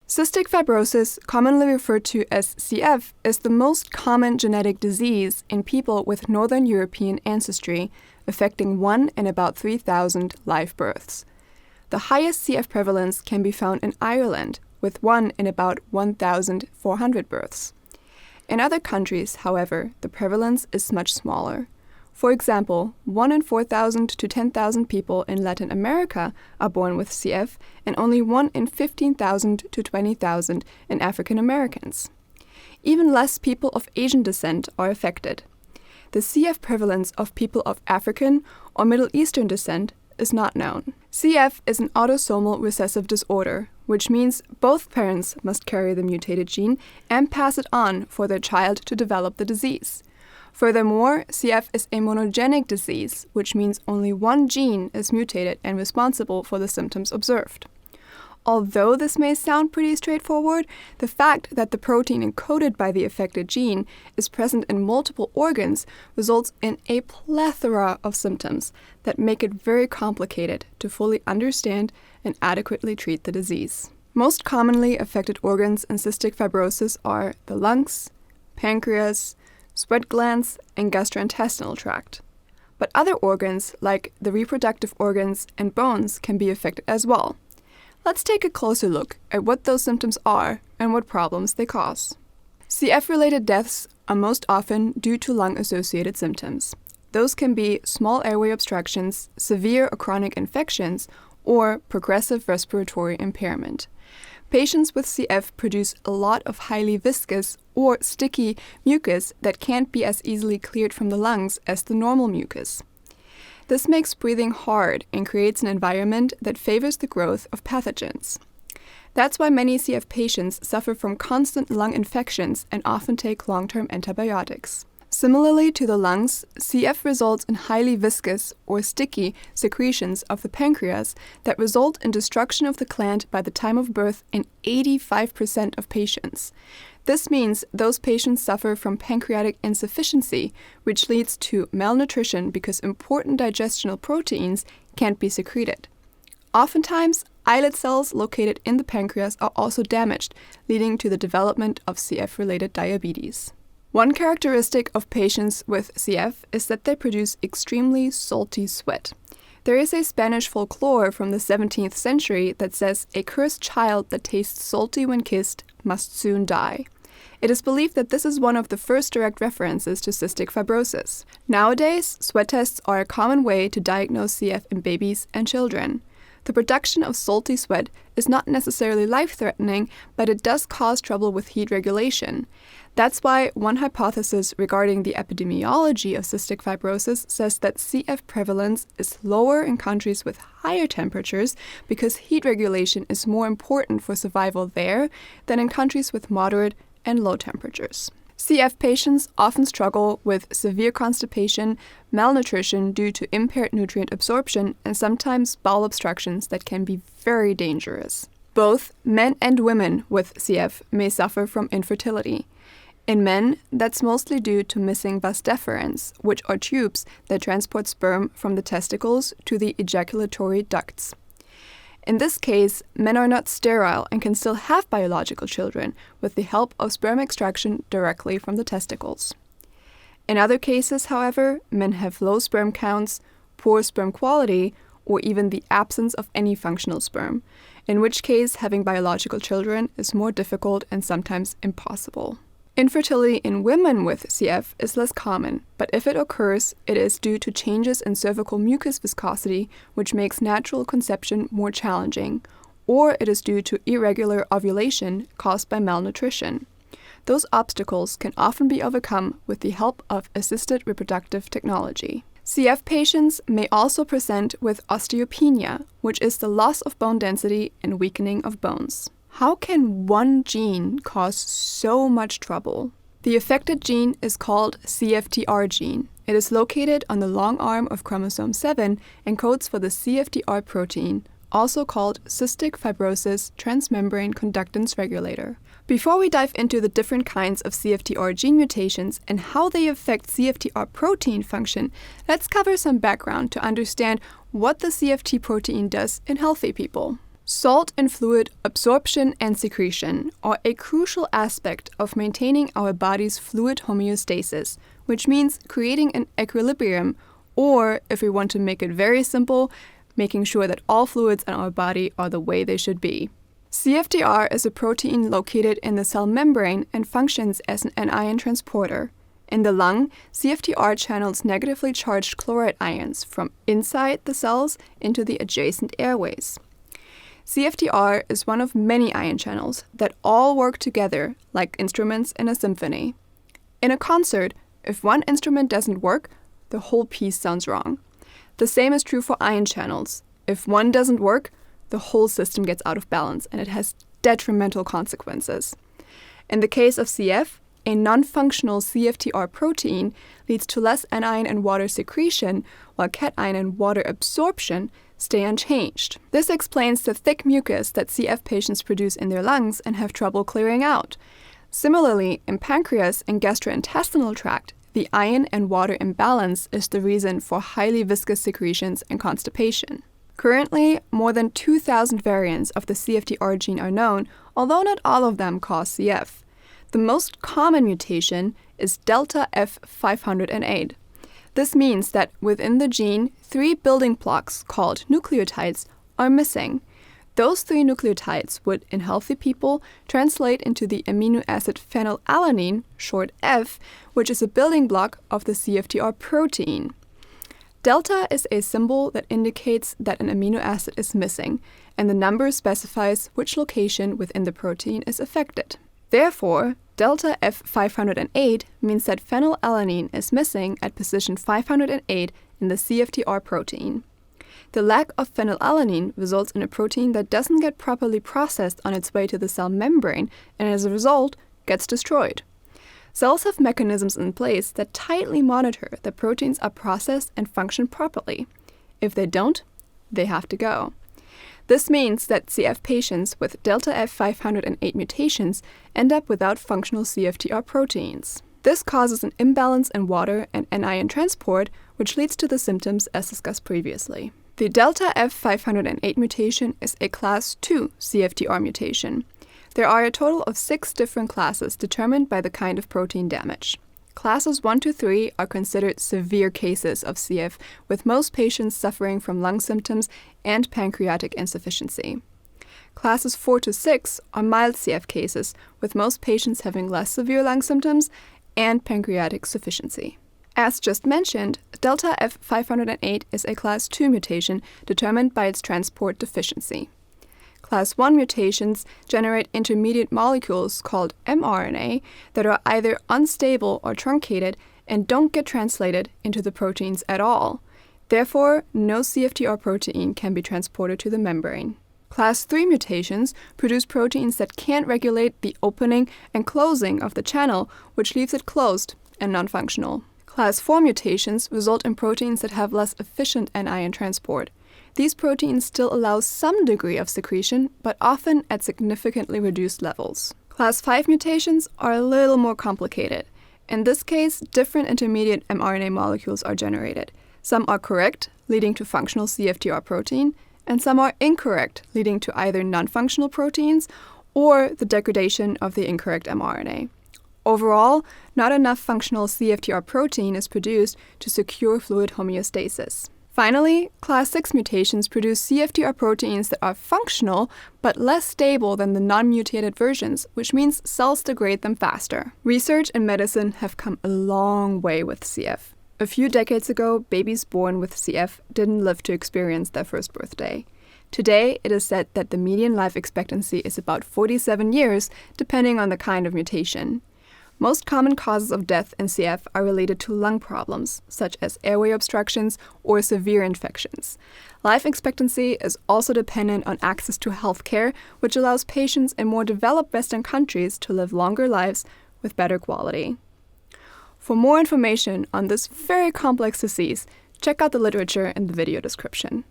Cystic fibrosis, commonly referred to as CF, is the most common genetic disease in people with Northern European ancestry, affecting 1 in about 3,000 live births. The highest CF prevalence can be found in Ireland, with 1 in about 1,400 births. In other countries, however, the prevalence is much smaller. For example, 1 in 4,000 to 10,000 people in Latin America are born with CF, and only 1 in 15,000 to 20,000 in African Americans. Even less people of Asian descent are affected. The CF prevalence of people of African or Middle Eastern descent is not known. CF is an autosomal recessive disorder, which means both parents must carry the mutated gene and pass it on for their child to develop the disease. Furthermore, CF is a monogenic disease, which means only one gene is mutated and responsible for the symptoms observed. Although this may sound pretty straightforward, the fact that the protein encoded by the affected gene is present in multiple organs results in a plethora of symptoms that make it very complicated to fully understand and adequately treat the disease. Most commonly affected organs in cystic fibrosis are the lungs, pancreas, sweat glands, and gastrointestinal tract. But other organs, like the reproductive organs and bones, can be affected as well. Let's take a closer look at what those symptoms are and what problems they cause. CF-related deaths are most often due to lung-associated symptoms. Those can be small airway obstructions, severe or chronic infections, or progressive respiratory impairment. Patients with CF produce a lot of highly viscous or sticky mucus that can't be as easily cleared from the lungs as the normal mucus. This makes breathing hard and creates an environment that favors the growth of pathogens. That's why many CF patients suffer from constant lung infections and often take long-term antibiotics. Similarly to the lungs, CF results in highly viscous or sticky secretions of the pancreas that result in destruction of the gland by the time of birth in 85% of patients. This means those patients suffer from pancreatic insufficiency, which leads to malnutrition because important digestional proteins can't be secreted. Oftentimes, islet cells located in the pancreas are also damaged, leading to the development of CF-related diabetes. One characteristic of patients with CF is that they produce extremely salty sweat. There is a Spanish folklore from the 17th century that says a cursed child that tastes salty when kissed must soon die. It is believed that this is one of the first direct references to cystic fibrosis. Nowadays, sweat tests are a common way to diagnose CF in babies and children. The production of salty sweat is not necessarily life-threatening, but it does cause trouble with heat regulation. That's why one hypothesis regarding the epidemiology of cystic fibrosis says that CF prevalence is lower in countries with higher temperatures because heat regulation is more important for survival there than in countries with moderate and low temperatures. CF patients often struggle with severe constipation, malnutrition due to impaired nutrient absorption, and sometimes bowel obstructions that can be very dangerous. Both men and women with CF may suffer from infertility. In men, that's mostly due to missing vas deferens, which are tubes that transport sperm from the testicles to the ejaculatory ducts. In this case, men are not sterile and can still have biological children with the help of sperm extraction directly from the testicles. In other cases, however, men have low sperm counts, poor sperm quality, or even the absence of any functional sperm, in which case having biological children is more difficult and sometimes impossible. Infertility in women with CF is less common, but if it occurs, it is due to changes in cervical mucus viscosity, which makes natural conception more challenging, or it is due to irregular ovulation caused by malnutrition. Those obstacles can often be overcome with the help of assisted reproductive technology. CF patients may also present with osteopenia, which is the loss of bone density and weakening of bones. How can one gene cause so much trouble? The affected gene is called CFTR gene. It is located on the long arm of chromosome 7 and codes for the CFTR protein, also called cystic fibrosis transmembrane conductance regulator. Before we dive into the different kinds of CFTR gene mutations and how they affect CFTR protein function, let's cover some background to understand what the CFT protein does in healthy people. Salt and fluid absorption and secretion are a crucial aspect of maintaining our body's fluid homeostasis, which means creating an equilibrium, or, if we want to make it very simple, making sure that all fluids in our body are the way they should be. CFTR is a protein located in the cell membrane and functions as an anion transporter. In the lung, CFTR channels negatively charged chloride ions from inside the cells into the adjacent airways. CFTR is one of many ion channels that all work together like instruments in a symphony. In a concert, if one instrument doesn't work, the whole piece sounds wrong. The same is true for ion channels. If one doesn't work, the whole system gets out of balance and it has detrimental consequences. In the case of CF, a non-functional CFTR protein leads to less anion and water secretion, while cation and water absorption stay unchanged. This explains the thick mucus that CF patients produce in their lungs and have trouble clearing out. Similarly, in pancreas and gastrointestinal tract, the ion and water imbalance is the reason for highly viscous secretions and constipation. Currently, more than 2,000 variants of the CFTR gene are known, although not all of them cause CF. The most common mutation is delta F508. This means that within the gene, 3 building blocks called nucleotides are missing. Those 3 nucleotides would, in healthy people, translate into the amino acid phenylalanine, short F, which is a building block of the CFTR protein. Delta is a symbol that indicates that an amino acid is missing, and the number specifies which location within the protein is affected. Therefore, delta F508 means that phenylalanine is missing at position 508 in the CFTR protein. The lack of phenylalanine results in a protein that doesn't get properly processed on its way to the cell membrane and as a result gets destroyed. Cells have mechanisms in place that tightly monitor that proteins are processed and function properly. If they don't, they have to go. This means that CF patients with delta F508 mutations end up without functional CFTR proteins. This causes an imbalance in water and anion transport, which leads to the symptoms as discussed previously. The delta F508 mutation is a class 2 CFTR mutation. There are a total of 6 different classes determined by the kind of protein damage. Classes 1 to 3 are considered severe cases of CF, with most patients suffering from lung symptoms and pancreatic insufficiency. Classes 4 to 6 are mild CF cases, with most patients having less severe lung symptoms and pancreatic sufficiency. As just mentioned, delta F508 is a class 2 mutation determined by its transport deficiency. Class 1 mutations generate intermediate molecules called mRNA that are either unstable or truncated and don't get translated into the proteins at all. Therefore, no CFTR protein can be transported to the membrane. Class 3 mutations produce proteins that can't regulate the opening and closing of the channel, which leaves it closed and non-functional. Class 4 mutations result in proteins that have less efficient anion transport. These proteins still allow some degree of secretion, but often at significantly reduced levels. Class 5 mutations are a little more complicated. In this case, different intermediate mRNA molecules are generated. Some are correct, leading to functional CFTR protein, and some are incorrect, leading to either non-functional proteins or the degradation of the incorrect mRNA. Overall, not enough functional CFTR protein is produced to secure fluid homeostasis. Finally, class 6 mutations produce CFTR proteins that are functional but less stable than the non-mutated versions, which means cells degrade them faster. Research and medicine have come a long way with CF. A few decades ago, babies born with CF didn't live to experience their first birthday. Today, it is said that the median life expectancy is about 47 years, depending on the kind of mutation. Most common causes of death in CF are related to lung problems, such as airway obstructions or severe infections. Life expectancy is also dependent on access to health care, which allows patients in more developed Western countries to live longer lives with better quality. For more information on this very complex disease, check out the literature in the video description.